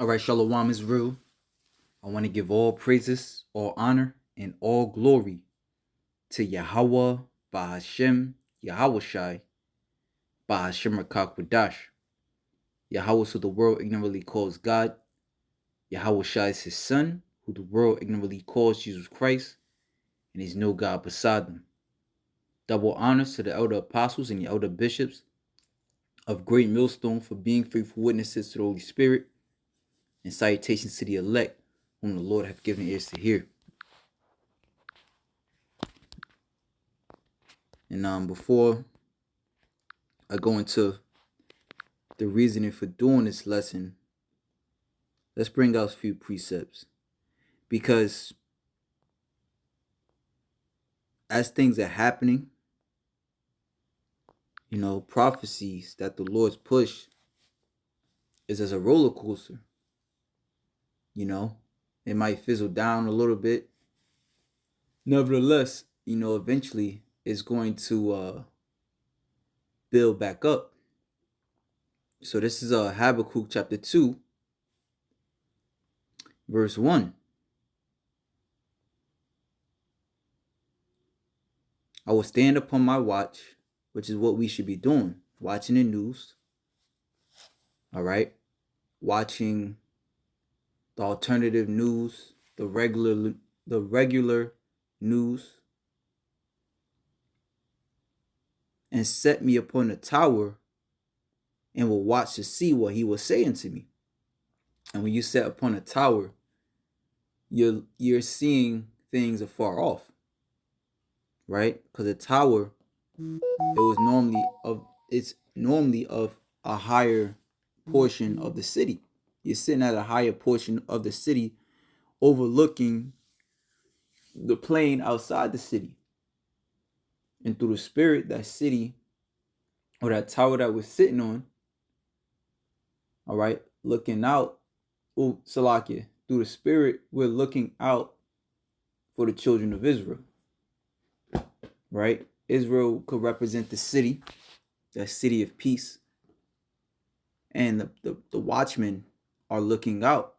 All right, Shalom is real. I want to give all praises, all honor, and all glory to Yahweh, Bahashem, Yahweh Shai, Bahashem Rakakwadash. Yahweh, who the world ignorantly calls God. Yahweh Shai is his son, who the world ignorantly calls Jesus Christ, and is no God beside them. Double honors to the elder apostles and the elder bishops of Great Millstone for being faithful witnesses to the Holy Spirit, and salutations to the elect, whom the Lord hath given ears to hear. And before I go into the reasoning for doing this lesson, let's bring out a few precepts. Because as things are happening, prophecies that the Lord's push is as a roller coaster. It might fizzle down a little bit. Nevertheless, eventually it's going to build back up. So this is Habakkuk chapter 2, verse 1. I will stand upon my watch, which is what we should be doing, watching the news. All right. Watching the alternative news, the regular news. And set me upon a tower and will watch to see what he was saying to me. And when you set upon a tower, you're seeing things afar off. Right? Because a tower, it's normally of a higher portion of the city. You're sitting at a higher portion of the city, overlooking the plain outside the city. And through the spirit, that city or that tower that we're sitting on, all right, looking out, Salakia, through the spirit, we're looking out for the children of Israel. Right? Israel could represent the city, that city of peace. And the watchmen are looking out,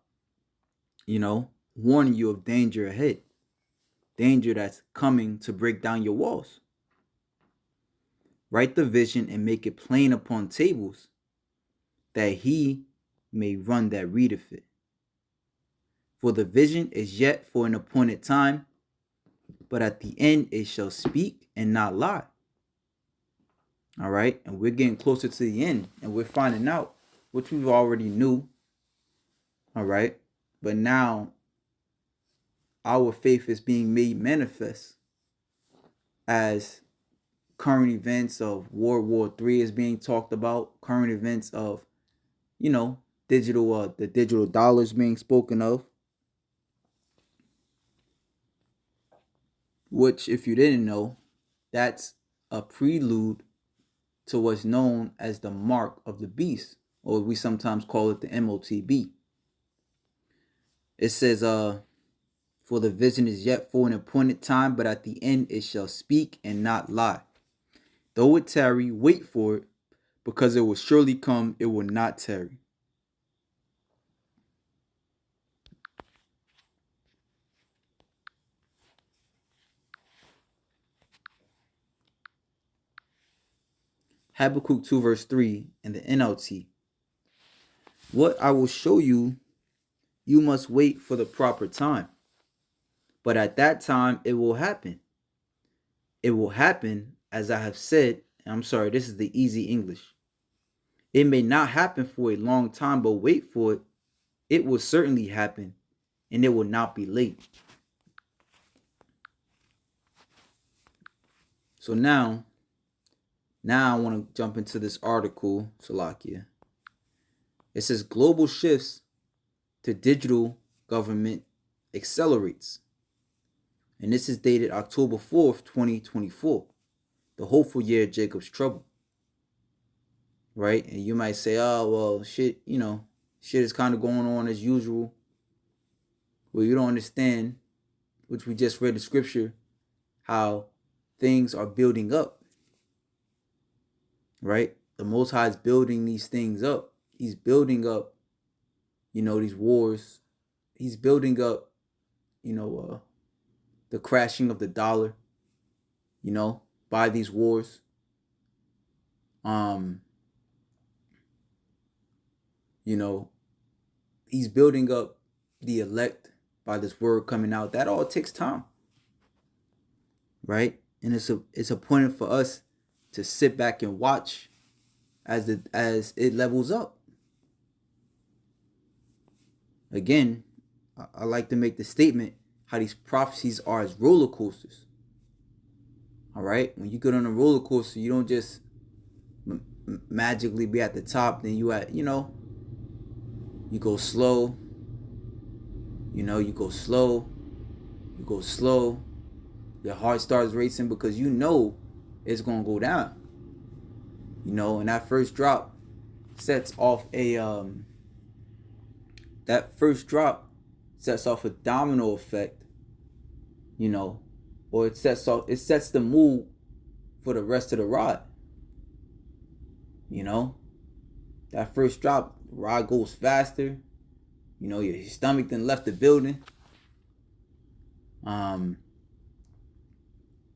warning you of danger ahead. Danger that's coming to break down your walls. Write the vision and make it plain upon tables, that he may run that readeth it. For the vision is yet for an appointed time, but at the end it shall speak and not lie. All right, and we're getting closer to the end, and we're finding out, which we already knew. All right, but now our faith is being made manifest as current events of World War III is being talked about, current events of, the digital dollars being spoken of, which, if you didn't know, that's a prelude to what's known as the mark of the beast, or we sometimes call it the MOTB. It says, for the vision is yet for an appointed time, but at the end it shall speak and not lie. Though it tarry, wait for it, because it will surely come, it will not tarry. Habakkuk 2 verse 3 in the NLT. What I will show you, you must wait for the proper time. But at that time, it will happen. It will happen, as I have said. I'm sorry, this is the easy English. It may not happen for a long time, but wait for it. It will certainly happen, and it will not be late. So now I want to jump into this article, Salakia. It says global shifts to digital government accelerates. And this is dated October 4th, 2024. The hopeful year of Jacob's trouble. Right? And you might say, oh, well, shit is kind of going on as usual. Well, you don't understand, which we just read the scripture, how things are building up. Right? The Most High is building these things up. He's building up these wars. He's building up, the crashing of the dollar, by these wars. Um, he's building up the elect by this word coming out. That all takes time, right? And it's appointed for us to sit back and watch as it levels up. Again, I like to make the statement how these prophecies are as roller coasters. All right, when you get on a roller coaster, you don't just magically be at the top. Then you go slow. You go slow. You go slow. Your heart starts racing because it's gonna go down. And that first drop sets off a domino effect, or it sets the mood for the rest of the ride. That first drop, the ride goes faster. Your stomach then left the building.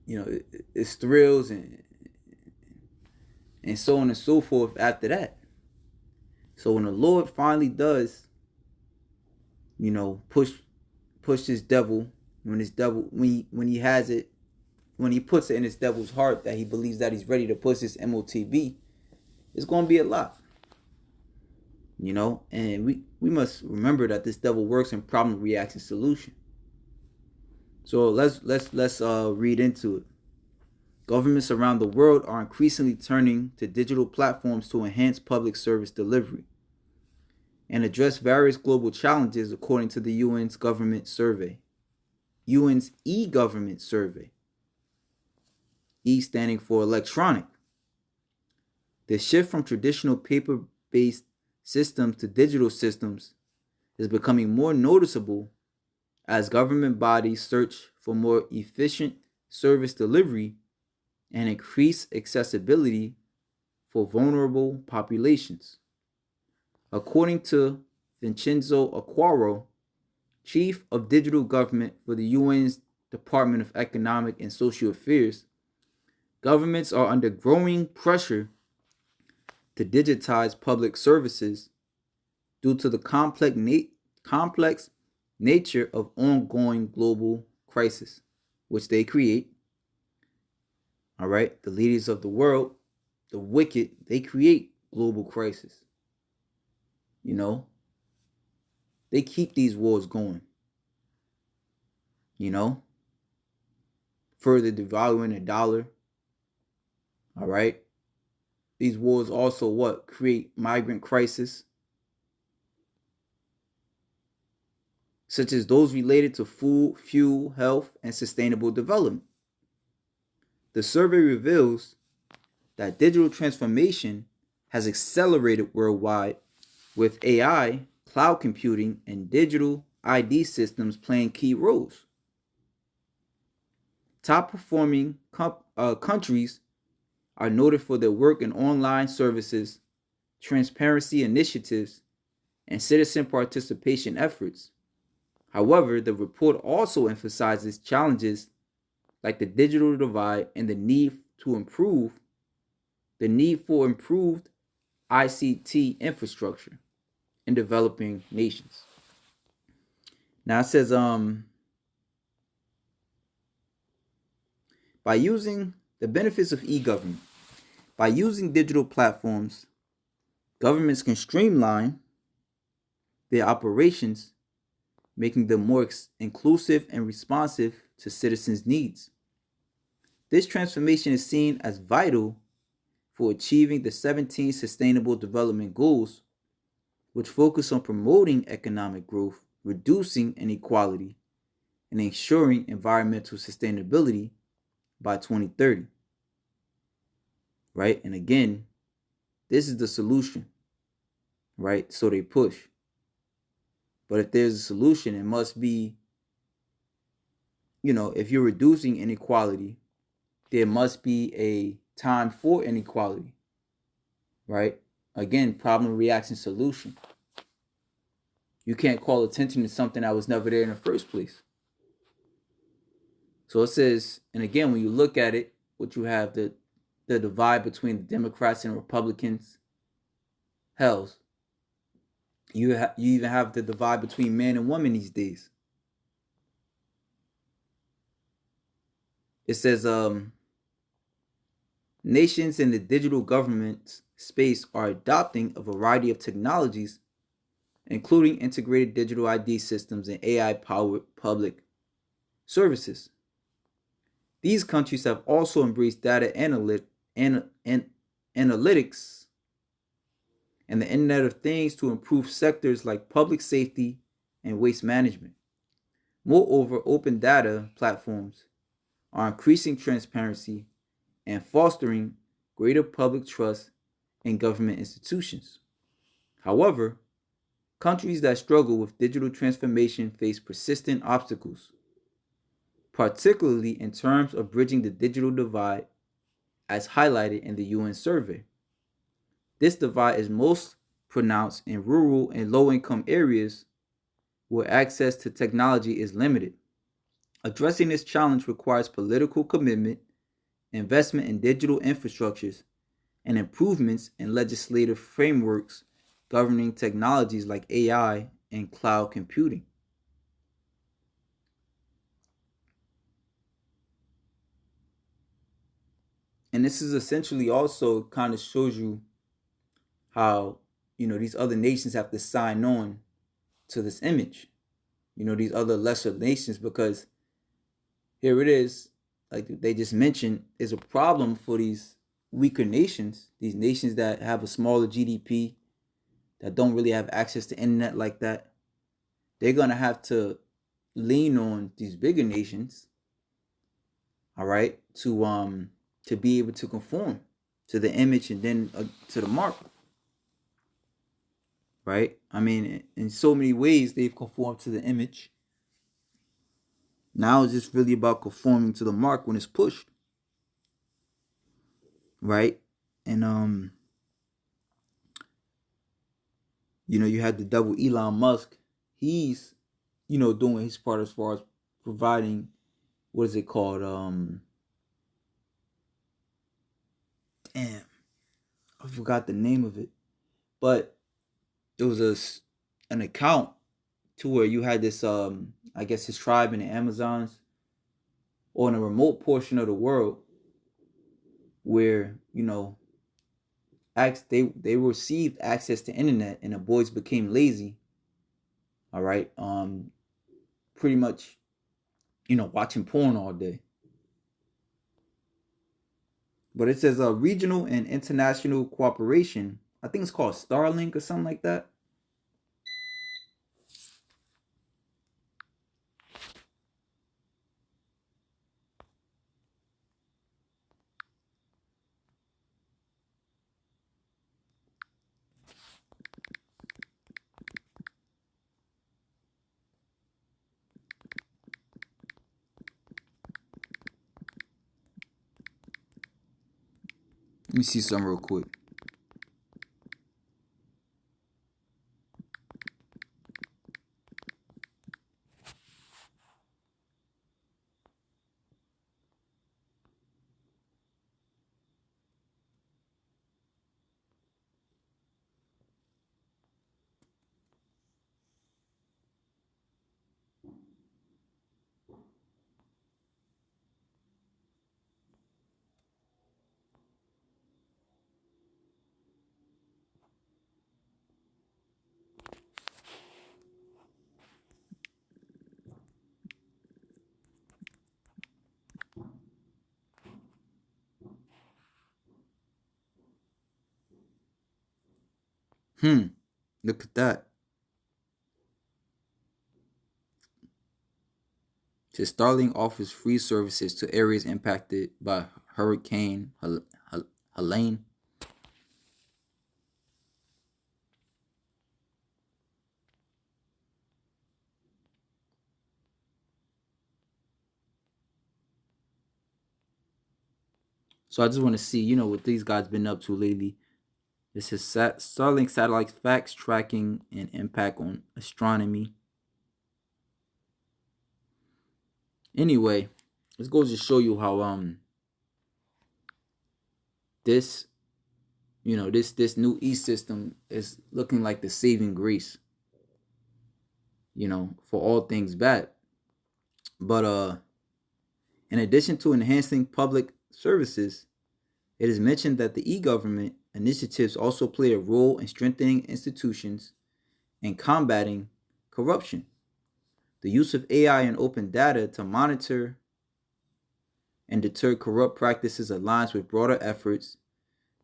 It's thrills and so on and so forth after that. So when the Lord finally does, push this devil, when he has it, when he puts it in his devil's heart that he believes that he's ready to push this MOTB, it's going to be a lot. And we must remember that this devil works in problem, reaction, solution. So let's read into it. Governments around the world are increasingly turning to digital platforms to enhance public service delivery and address various global challenges, according to the UN's e-government survey. E standing for electronic. The shift from traditional paper-based systems to digital systems is becoming more noticeable as government bodies search for more efficient service delivery and increased accessibility for vulnerable populations. According to Vincenzo Aquaro, Chief of Digital Government for the UN's Department of Economic and Social Affairs, governments are under growing pressure to digitize public services due to the complex nature of ongoing global crisis, which they create. All right, the leaders of the world, the wicked, they create global crisis. They keep these wars going. Further devaluing the dollar. All right. These wars also create migrant crisis, such as those related to food, fuel, health, and sustainable development. The survey reveals that digital transformation has accelerated worldwide, with AI, cloud computing, and digital ID systems playing key roles. Top performing countries are noted for their work in online services, transparency initiatives, and citizen participation efforts. However, the report also emphasizes challenges like the digital divide and the need for improved ICT infrastructure in developing nations. Now it says, by using the benefits of e-government, by using digital platforms, governments can streamline their operations, making them more inclusive and responsive to citizens' needs. This transformation is seen as vital for achieving the 17 Sustainable Development Goals, which focus on promoting economic growth, reducing inequality, and ensuring environmental sustainability by 2030. Right? And again, this is the solution, right? So they push. But if there's a solution, it must be, if you're reducing inequality, there must be a time for inequality, right? Again, problem, reaction, solution. You can't call attention to something that was never there in the first place. So it says, and again, when you look at it, what you have the divide between the Democrats and Republicans. Hells, you even have the divide between man and woman these days. It says, nations in the digital government space are adopting a variety of technologies, including integrated digital ID systems and AI-powered public services. These countries have also embraced data analytics and the Internet of Things to improve sectors like public safety and waste management. Moreover, open data platforms are increasing transparency and fostering greater public trust in government institutions. However, countries that struggle with digital transformation face persistent obstacles, particularly in terms of bridging the digital divide, as highlighted in the UN survey. This divide is most pronounced in rural and low income areas where access to technology is limited. Addressing this challenge requires political commitment, investment in digital infrastructures, and improvements in legislative frameworks governing technologies like AI and cloud computing. And this is essentially also kind of shows you how, these other nations have to sign on to this image, these other lesser nations, because here it is, like they just mentioned, is a problem for these weaker nations, these nations that have a smaller GDP, that don't really have access to internet like that. They're gonna have to lean on these bigger nations, all right, to be able to conform to the image and then to the mark, right? I mean, in so many ways they've conformed to the image. Now it's just really about conforming to the mark when it's pushed, right? And you had the devil Elon Musk. He's, doing his part as far as providing, what is it called? Damn, I forgot the name of it, but it was an account to where you had this, I guess his tribe in the Amazons or in a remote portion of the world where they received access to internet and the boys became lazy. All right, pretty much, watching porn all day. But it says regional and international cooperation. I think it's called Starlink or something like that. Let me see something real quick. Look at that. Says Starlink offers free services to areas impacted by Hurricane Helene. So I just want to see, what these guys been up to lately. This is Starlink satellite facts, tracking, and impact on astronomy. Anyway, this goes to show you how this this new e-system is looking like the saving grace, for all things bad. But in addition to enhancing public services, it is mentioned that the e-government initiatives also play a role in strengthening institutions and combating corruption. The use of AI and open data to monitor and deter corrupt practices aligns with broader efforts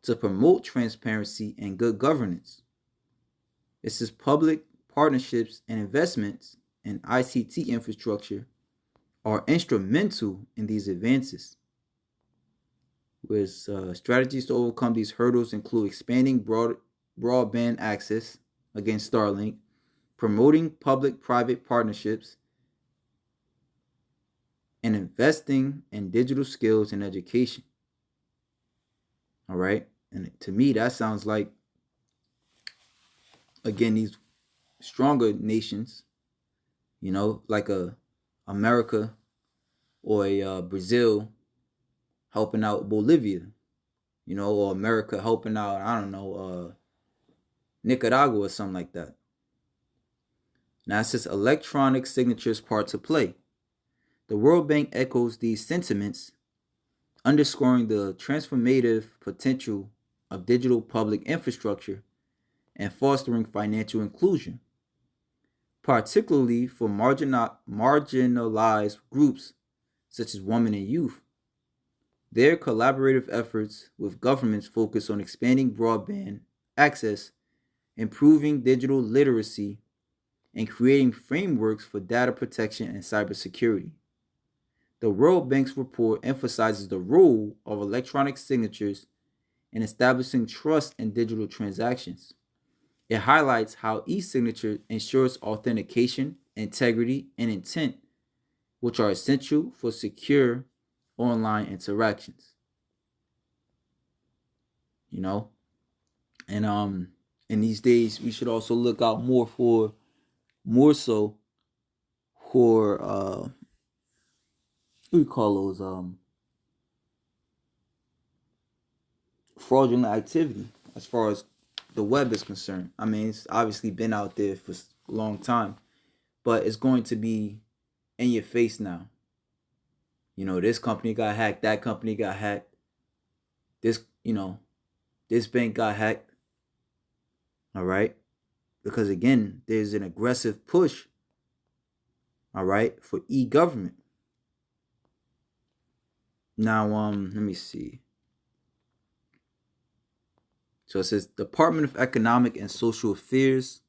to promote transparency and good governance. It says public partnerships and investments in ICT infrastructure are instrumental in these advances. With strategies to overcome these hurdles include expanding broadband access against Starlink, promoting public-private partnerships, and investing in digital skills and education. All right. And to me, that sounds like, again, these stronger nations, like a America or a Brazil helping out Bolivia, or America helping out, I don't know, Nicaragua or something like that. Now it says electronic signatures part to play. The World Bank echoes these sentiments, underscoring the transformative potential of digital public infrastructure and fostering financial inclusion, particularly for marginalized groups such as women and youth. Their collaborative efforts with governments focus on expanding broadband access, improving digital literacy, and creating frameworks for data protection and cybersecurity. The World Bank's report emphasizes the role of electronic signatures in establishing trust in digital transactions. It highlights how e-signature ensures authentication, integrity, and intent, which are essential for secure online interactions. And in these days we should also look out more so for what do we call those fraudulent activity as far as the web is concerned. I mean, it's obviously been out there for a long time, but it's going to be in your face now. This company got hacked, that company got hacked, this bank got hacked. All right? Because again, there's an aggressive push, all right, for e-government. Now, let me see. So it says Department of Economic and Social Affairs,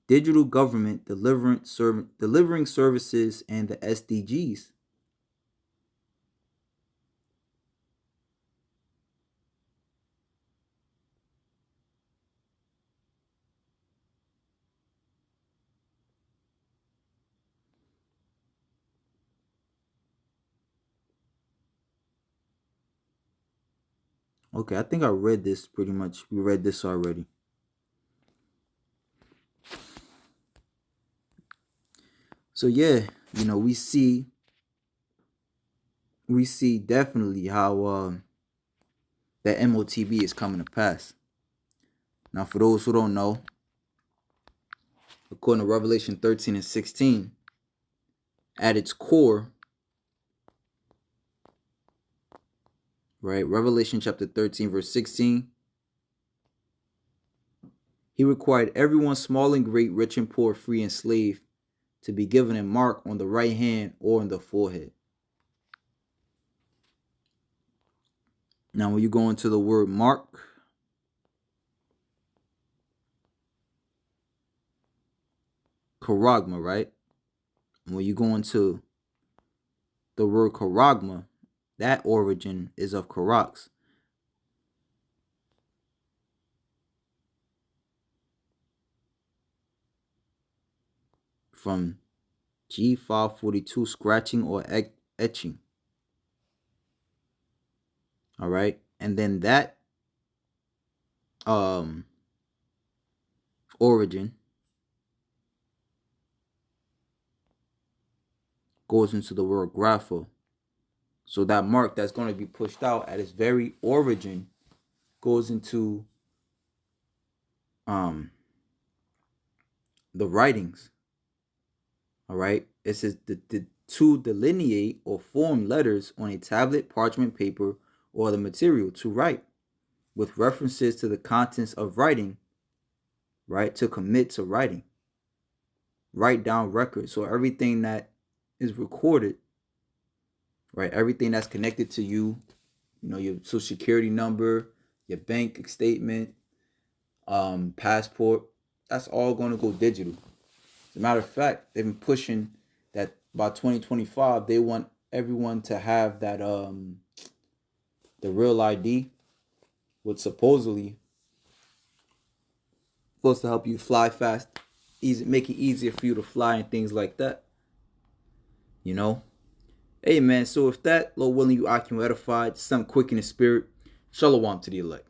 Digital Government Delivering Services, and the SDGs. Okay, I think I read this pretty much. We read this already. So yeah, we see definitely how that MOTB is coming to pass. Now, for those who don't know, according to Revelation 13 and 16, at its core, right, Revelation chapter 13, verse 16, he required everyone, small and great, rich and poor, free and slave, to be given a mark on the right hand or on the forehead. Now, when you go into the word mark, charagma, right? When you go into the word charagma, that origin is of charax. From G542, scratching or etching. All right. And then that origin goes into the word grapha. So that mark that's going to be pushed out at its very origin goes into the writings. All right. It says to delineate or form letters on a tablet, parchment paper, or the material to write, with references to the contents of writing, right? To commit to writing. Write down records. So everything that is recorded, right? Everything that's connected to you, your social security number, your bank statement, passport, that's all going to go digital. As a matter of fact, they've been pushing that by 2025, they want everyone to have that the real ID, which supposedly supposed to help you fly fast, make it easier for you to fly and things like that. Hey man, so if that, Lord willing, you occupy edified, something quick in the spirit, shalom to the elect.